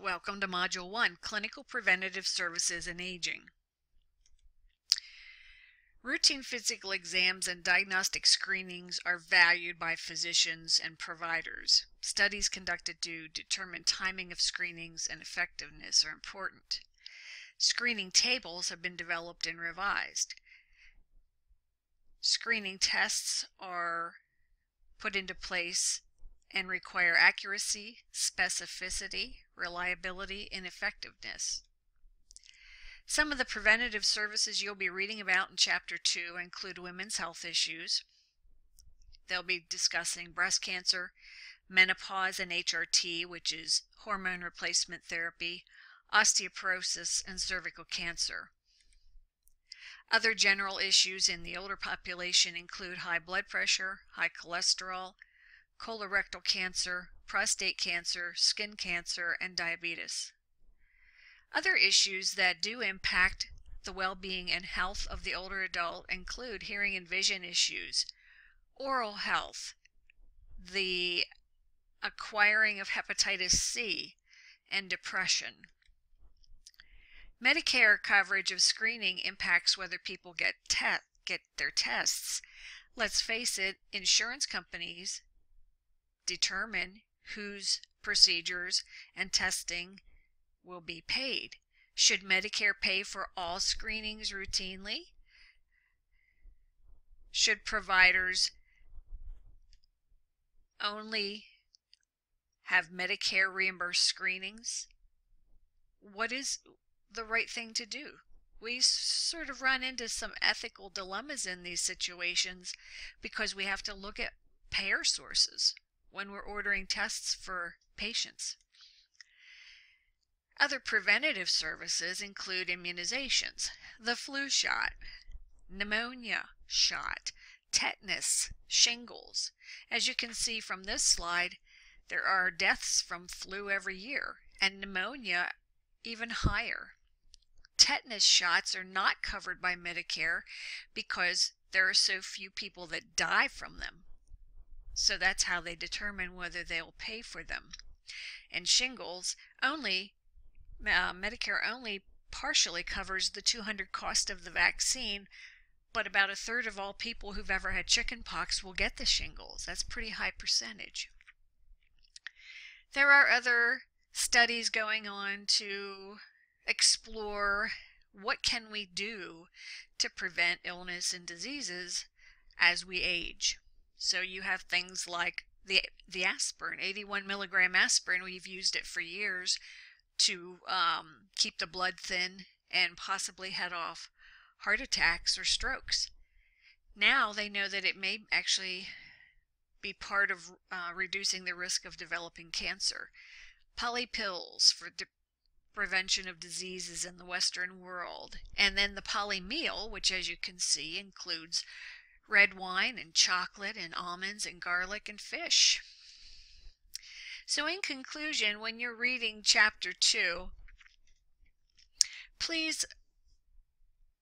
Welcome to Module 1, Clinical Preventative Services in Aging. Routine physical exams and diagnostic screenings are valued by physicians and providers. Studies conducted to determine timing of screenings and effectiveness are important. Screening tables have been developed and revised. Screening tests are put into place and require accuracy, specificity, reliability, and effectiveness. Some of the preventative services you'll be reading about in Chapter 2 include women's health issues. They'll be discussing breast cancer, menopause and HRT, which is hormone replacement therapy, osteoporosis, and cervical cancer. Other general issues in the older population include high blood pressure, high cholesterol, colorectal cancer, prostate cancer, skin cancer, and diabetes. Other issues that do impact the well-being and health of the older adult include hearing and vision issues, oral health, the acquiring of hepatitis C, and depression. Medicare coverage of screening impacts whether people get their tests. Let's face it, insurance companies determine whose procedures and testing will be paid. Should Medicare pay for all screenings routinely? Should providers only have Medicare reimbursed screenings? What is the right thing to do? We sort of run into some ethical dilemmas in these situations because we have to look at payer sources when we're ordering tests for patients. Other preventative services include immunizations, the flu shot, pneumonia shot, tetanus, shingles. As you can see from this slide, there are deaths from flu every year, and pneumonia even higher. Tetanus shots are not covered by Medicare because there are so few people that die from them. So that's how they determine whether they'll pay for them. And shingles Medicare only partially covers the $200 cost of the vaccine, but about a third of all people who've ever had chickenpox will get the shingles. That's a pretty high percentage. There are other studies going on to explore what can we do to prevent illness and diseases as we age. So you have things like the aspirin, 81 milligram aspirin. We've used it for years to keep the blood thin and possibly head off heart attacks or strokes. Now they know that it may actually be part of reducing the risk of developing cancer. Poly pills for prevention of diseases in the Western world. And then the poly meal, which as you can see includes red wine and chocolate and almonds and garlic and fish. So in conclusion, when you're reading Chapter 2, please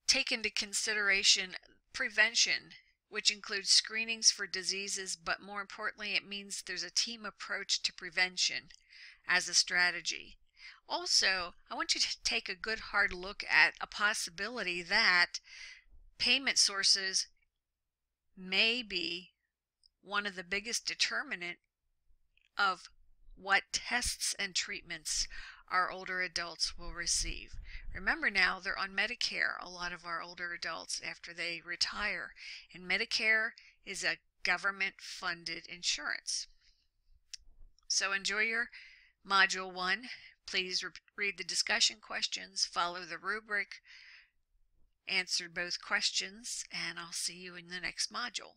take into consideration prevention, which includes screenings for diseases, but more importantly, it means there's a team approach to prevention as a strategy. Also, I want you to take a good hard look at a possibility that payment sources may be one of the biggest determinant of what tests and treatments our older adults will receive. Remember now, they're on Medicare, a lot of our older adults after they retire, and Medicare is a government-funded insurance. So enjoy your Module 1. Please read the discussion questions, follow the rubric, answer both questions, and I'll see you in the next module.